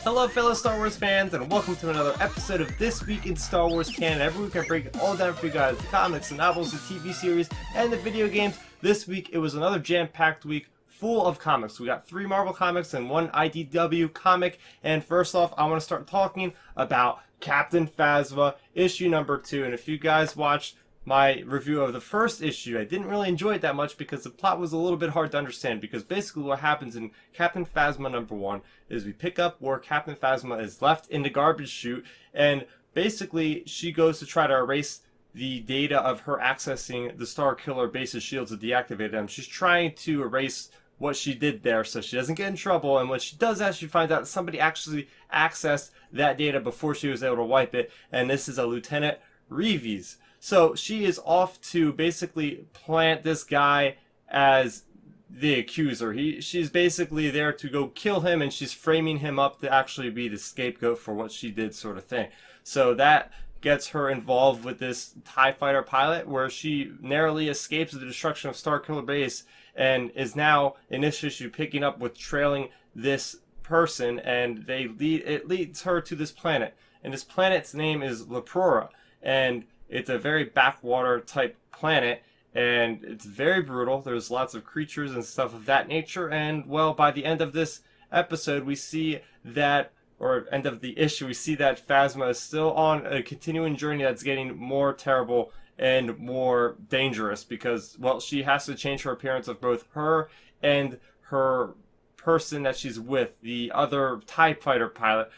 Hello fellow Star Wars fans, and welcome to another episode of This Week in Star Wars Canon. Every week I break it all down for you guys, the comics, the novels, the TV series, and the video games. This week it was another jam-packed week full of comics. We got 3 Marvel comics and 1 IDW comic, and first off I want to start talking about Captain Phasma, issue number 2, and if you guys watched my review of the first issue, I didn't really enjoy it that much because the plot was a little bit hard to understand, because basically what happens in Captain Phasma number 1 is we pick up where Captain Phasma is left in the garbage chute, and basically she goes to try to erase the data of her accessing the Star Killer base's shields to deactivate them. She's trying to erase what she did there so she doesn't get in trouble, and when she does that, she finds out somebody actually accessed that data before she was able to wipe it, and this is a Lieutenant Reeves. So she is off to basically plant this guy as the accuser. She's basically there to go kill him, and she's framing him up to actually be the scapegoat for what she did, sort of thing. So that gets her involved with this TIE fighter pilot, where she narrowly escapes the destruction of Star Killer Base, and is now in this issue picking up with trailing this person, and it leads her to this planet. And this planet's name is Leprora, and it's a very backwater type planet, and it's very brutal. There's lots of creatures and stuff of that nature, and well, by the end of this episode we see that, or end of the issue, we see that Phasma is still on a continuing journey that's getting more terrible and more dangerous, because, well, she has to change her appearance of both her and her person that she's with, the other TIE fighter pilot.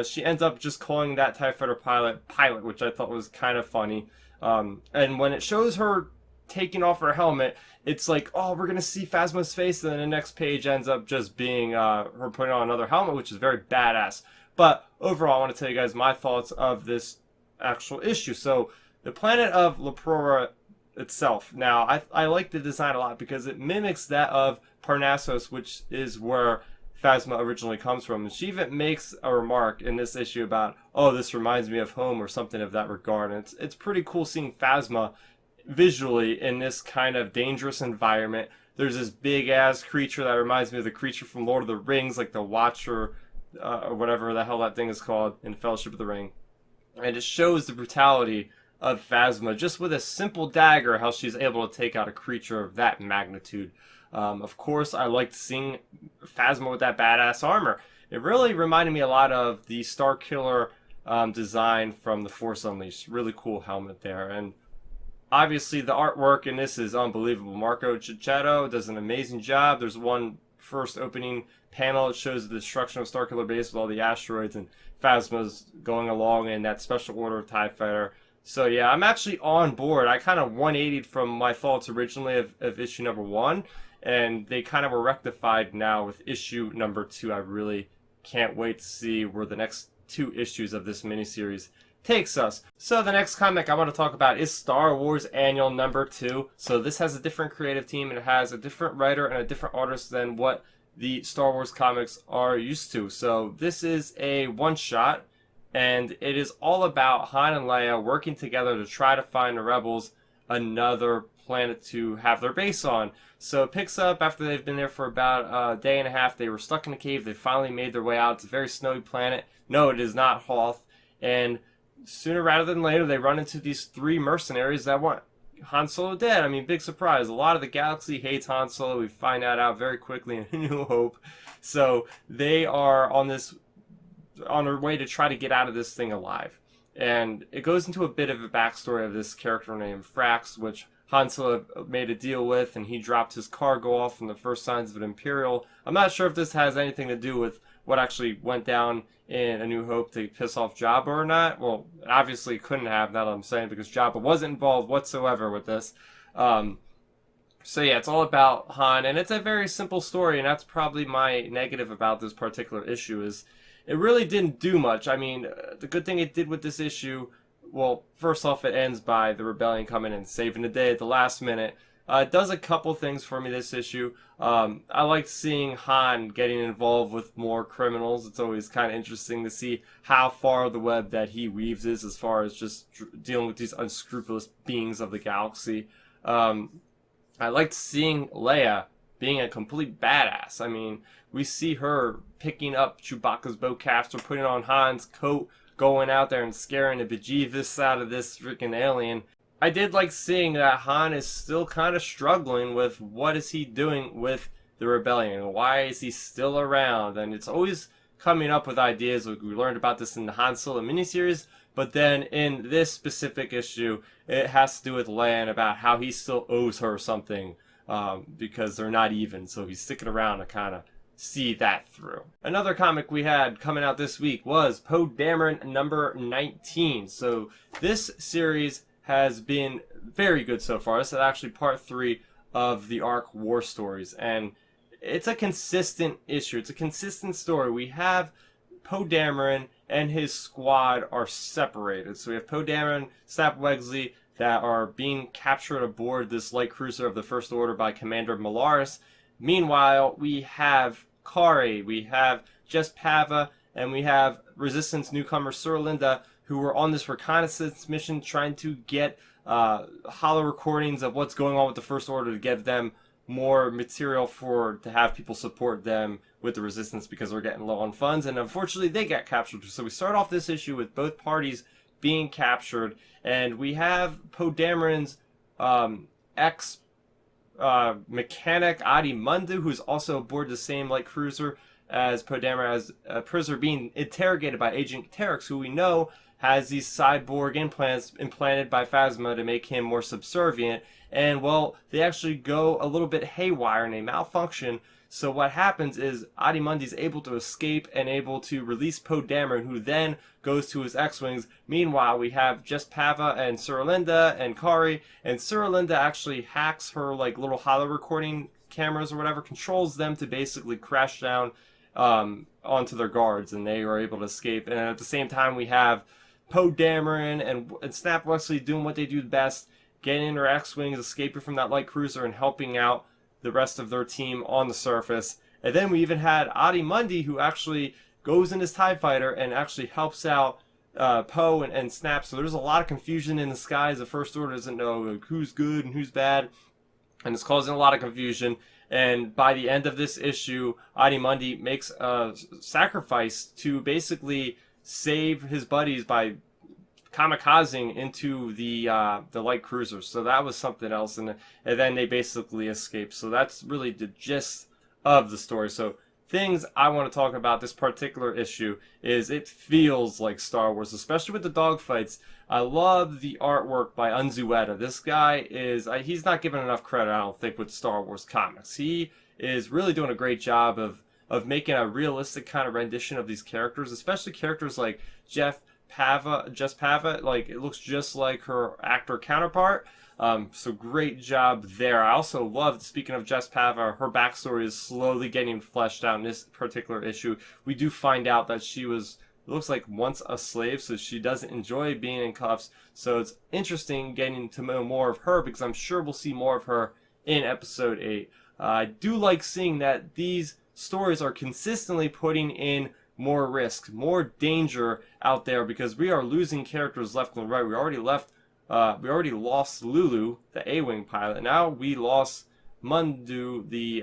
She ends up just calling that TIE fighter pilot, which I thought was kind of funny. And when it shows her taking off her helmet, it's like, oh, we're going to see Phasma's face, and then the next page ends up just being her putting on another helmet, which is very badass. But overall, I want to tell you guys my thoughts of this actual issue. So, the planet of Leprora itself. Now, I like the design a lot because it mimics that of Parnassus, which is where Phasma originally comes from. And she even makes a remark in this issue about, oh, this reminds me of home, or something of that regard. And it's pretty cool seeing Phasma visually in this kind of dangerous environment. There's this big ass creature that reminds me of the creature from Lord of the Rings, like the Watcher, or whatever the hell that thing is called in Fellowship of the Ring. And it shows the brutality of Phasma just with a simple dagger, how she's able to take out a creature of that magnitude. Of course, I liked seeing Phasma with that badass armor. It really reminded me a lot of the Star Killer design from The Force Unleashed. Really cool helmet there. And obviously the artwork in this is unbelievable. Marco Cicchetto does an amazing job. There's one first opening panel that shows the destruction of Star Killer Base with all the asteroids, and Phasma's going along in that Special Order TIE fighter. So yeah, I'm actually on board. I kind of 180'd from my thoughts originally of issue number 1. And they kind of were rectified now with issue number 2. I really can't wait to see where the next 2 issues of this miniseries takes us. So the next comic I want to talk about is Star Wars Annual number 2. So this has a different creative team, and it has a different writer and a different artist than what the Star Wars comics are used to. So this is a one-shot, and it is all about Han and Leia working together to try to find the Rebels another planet to have their base on. So it picks up after they've been there for about a day and a half. They were stuck in a cave. They finally made their way out. It's a very snowy planet. No, it is not Hoth. And sooner rather than later, they run into these 3 mercenaries that want Han Solo dead. I mean, big surprise. A lot of the galaxy hates Han Solo. We find that out very quickly in A New Hope. So they are on their way to try to get out of this thing alive. And it goes into a bit of a backstory of this character named Frax, which Han Solo made a deal with, and he dropped his cargo off from the first signs of an Imperial. I'm not sure if this has anything to do with what actually went down in A New Hope to piss off Jabba or not. Well, obviously it couldn't have, now that I'm saying, because Jabba wasn't involved whatsoever with this. So yeah, it's all about Han, and it's a very simple story, and that's probably my negative about this particular issue, is it really didn't do much. I mean, the good thing it did with this issue, well, first off, it ends by the rebellion coming and saving the day at the last minute. It does a couple things for me this issue. I like seeing Han getting involved with more criminals. It's always kind of interesting to see how far the web that he weaves is as far as just dealing with these unscrupulous beings of the galaxy. I liked seeing Leia being a complete badass. I mean, we see her picking up Chewbacca's bowcaster, putting on Han's coat, going out there and scaring the bejesus out of this freaking alien. I did like seeing that Han is still kind of struggling with what is he doing with the rebellion. Why is he still around? And it's always coming up with ideas. Like we learned about this in the Han Solo miniseries, but then in this specific issue, it has to do with Leia and about how he still owes her something because they're not even. So he's sticking around to kind of see that through. Another comic we had coming out this week was Poe Dameron number 19. So this series has been very good so far. This is actually part 3 of the arc War Stories, and it's a consistent issue. It's a consistent story. We have Poe Dameron and his squad are separated. So we have Poe Dameron, Snap Wexley that are being captured aboard this light cruiser of the First Order by Commander Malaris. Meanwhile, we have Kari, we have Jess Pava, and we have Resistance newcomer Surlinda, who were on this reconnaissance mission trying to get hollow recordings of what's going on with the First Order to give them more material to have people support them with the Resistance because they're getting low on funds. And unfortunately, they got captured. So we start off this issue with both parties being captured. And we have Poe Dameron's ex-mechanic, Adi Mundu, who's also aboard the same light cruiser as Poe Dameron, as a prisoner being interrogated by Agent Terex, who we know has these cyborg implants implanted by Phasma to make him more subservient. And, well, they actually go a little bit haywire and they malfunction. So what happens is Adimundi's able to escape and able to release Poe Dameron, who then goes to his X-Wings. Meanwhile, we have Jess Pava and Surlinda and Kari. And Surlinda actually hacks her, like, little hollow recording cameras or whatever, controls them to basically crash down onto their guards, and they are able to escape. And at the same time, we have Poe Dameron and Snap Wexley doing what they do best, getting in their X-Wings, escaping from that light cruiser, and helping out the rest of their team on the surface. And then we even had Adi Mundi, who actually goes in his TIE fighter and actually helps out Poe and Snap. So there's a lot of confusion in the skies. The First Order doesn't know like, who's good and who's bad, and it's causing a lot of confusion. And by the end of this issue, Adi Mundi makes a sacrifice to basically save his buddies by kamikazing into the light cruiser. So that was something else, and then they basically escape. So that's really the gist of the story. So things I want to talk about this particular issue is it feels like Star Wars, especially with the dogfights. I love the artwork by Unzueta. This guy is, he's not given enough credit, I don't think, with Star Wars comics. He is really doing a great job of making a realistic kind of rendition of these characters, especially characters like Jess Pava. Like, it looks just like her actor counterpart. So great job there. I also loved, speaking of Jess Pava, her backstory is slowly getting fleshed out in this particular issue. We do find out that she was, it looks like, once a slave, so she doesn't enjoy being in cuffs. So it's interesting getting to know more of her, because I'm sure we'll see more of her in episode 8. I do like seeing that these stories are consistently putting in more risk, more danger out there, because we are losing characters left and right. We already lost Lulu, the A-Wing pilot. Now we lost Mundu, the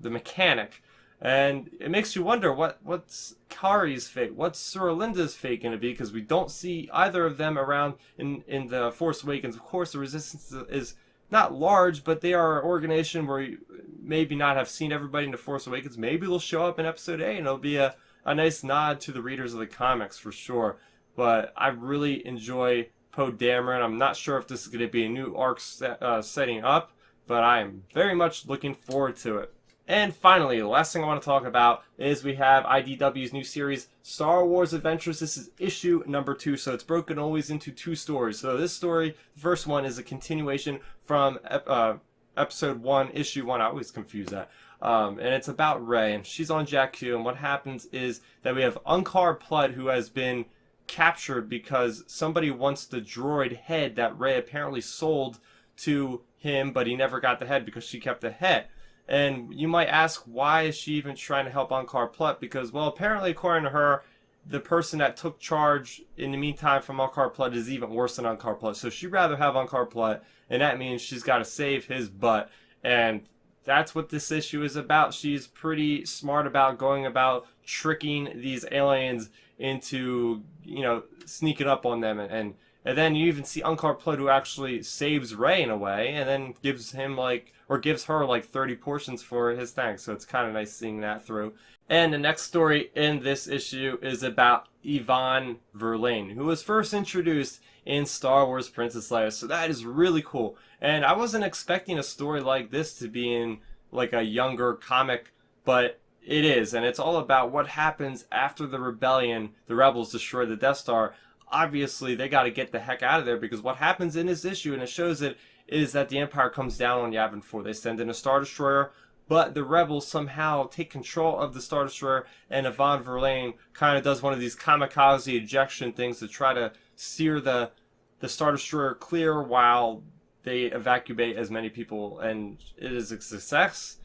the mechanic. And it makes you wonder what's Kari's fate, what's Surlinda's fate going to be, because we don't see either of them around in the Force Awakens. Of course, the Resistance is not large, but they are an organization where you maybe not have seen everybody in the Force Awakens. Maybe they'll show up in episode 8, and it'll be a nice nod to the readers of the comics for sure. But I really enjoy Poe Dameron. I'm not sure if this is going to be a new arc setting up, but I am very much looking forward to it. And finally, the last thing I want to talk about is we have IDW's new series, Star Wars Adventures. This is issue number 2, so it's broken always into 2 stories. So this story, the first one, is a continuation from episode 1, issue 1. I always confuse that. And it's about Rey, and she's on Jakku, and what happens is that we have Unkar Plutt, who has been captured because somebody wants the droid head that Rey apparently sold to him, but he never got the head because she kept the head. And you might ask, why is she even trying to help Unkar Plutt? Because, well, apparently, according to her, the person that took charge in the meantime from Unkar Plutt is even worse than Unkar Plutt. So she'd rather have Unkar Plutt, and that means she's got to save his butt. And that's what this issue is about. She's pretty smart about going about tricking these aliens into, sneaking up on them. And then you even see Unkar Plutt, who actually saves Rey in a way, and then gives her like 30 portions for his thanks. So it's kind of nice seeing that through. And the next story in this issue is about Evaan Verlaine, who was first introduced in Star Wars Princess Leia. So that is really cool. And I wasn't expecting a story like this to be in like a younger comic, but it is. And it's all about what happens after the rebellion, the rebels destroy the Death Star. Obviously, they got to get the heck out of there, because what happens in this issue, and it shows it, is that the Empire comes down on Yavin IV. They send in a Star Destroyer, but the rebels somehow take control of the Star Destroyer, and Evaan Verlaine kind of does one of these kamikaze ejection things to try to steer the Star Destroyer clear while they evacuate as many people, and it is a success.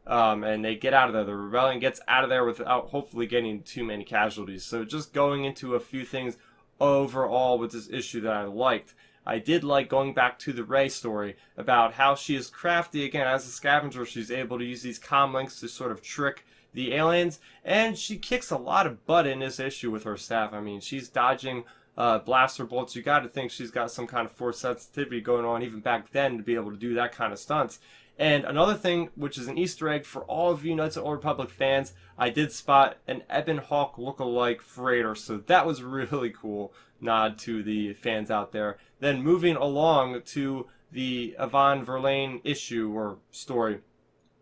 And they get out of there. The rebellion gets out of there without hopefully getting too many casualties. So just going into a few things overall with this issue that I liked. I did like going back to the Rey story about how she is crafty. Again, as a scavenger, she's able to use these comm links to sort of trick the aliens, and she kicks a lot of butt in this issue with her staff. I mean, she's dodging blaster bolts. You got to think she's got some kind of force sensitivity going on even back then to be able to do that kind of stunts. And another thing, which is an Easter egg for all of you Knights of the Old Republic fans, I did spot an Ebon Hawk look-alike freighter, so that was really cool. Nod to the fans out there. Then moving along to the Evaan Verlaine issue or story.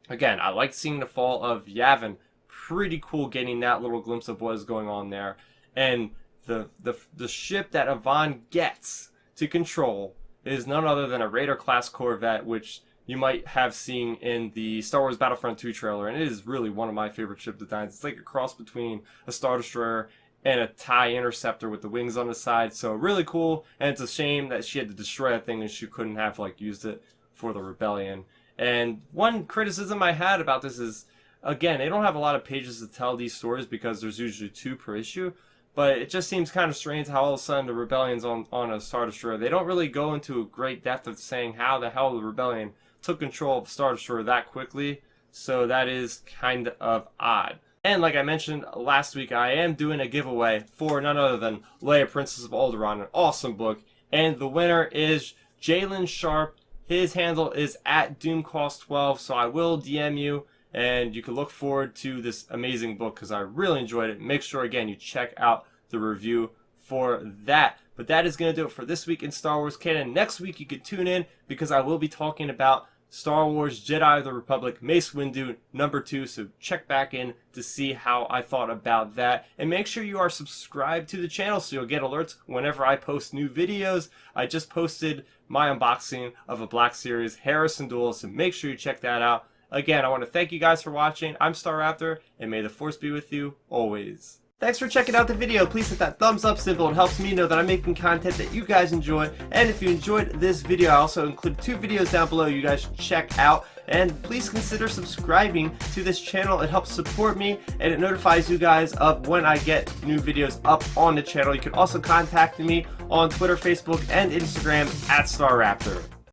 Again, I like seeing the fall of Yavin. Pretty cool getting that little glimpse of what is going on there. And the ship that Evaan gets to control is none other than a Raider-class Corvette, which you might have seen in the Star Wars Battlefront 2 trailer, and it is really one of my favorite ship designs. It's like a cross between a Star Destroyer and a TIE Interceptor with the wings on the side, so really cool. And it's a shame that she had to destroy that thing and she couldn't have used it for the rebellion. And one criticism I had about this is, again, they don't have a lot of pages to tell these stories because there's usually 2 per issue. But it just seems kind of strange how all of a sudden the rebellion's on a Star Destroyer. They don't really go into a great depth of saying how the hell the rebellion took control of Star Destroyer that quickly. So that is kind of odd. And like I mentioned last week, I am doing a giveaway for none other than Leia, Princess of Alderaan, an awesome book. And the winner is Jalen Sharp. His handle is at DoomCost12, so I will DM you. And you can look forward to this amazing book because I really enjoyed it. Make sure, again, you check out the review for that. But that is going to do it for this week in Star Wars Canon. Next week, you can tune in because I will be talking about Star Wars Jedi of the Republic Mace Windu #2. So check back in to see how I thought about that. And make sure you are subscribed to the channel so you'll get alerts whenever I post new videos. I just posted my unboxing of a Black Series Harrison Duel, so make sure you check that out. Again, I want to thank you guys for watching. I'm Starrapter, and may the Force be with you always. Thanks for checking out the video. Please hit that thumbs up symbol. It helps me know that I'm making content that you guys enjoy. And if you enjoyed this video, I also included 2 videos down below you guys should check out. And please consider subscribing to this channel. It helps support me, and it notifies you guys of when I get new videos up on the channel. You can also contact me on Twitter, Facebook, and Instagram at Starrapter.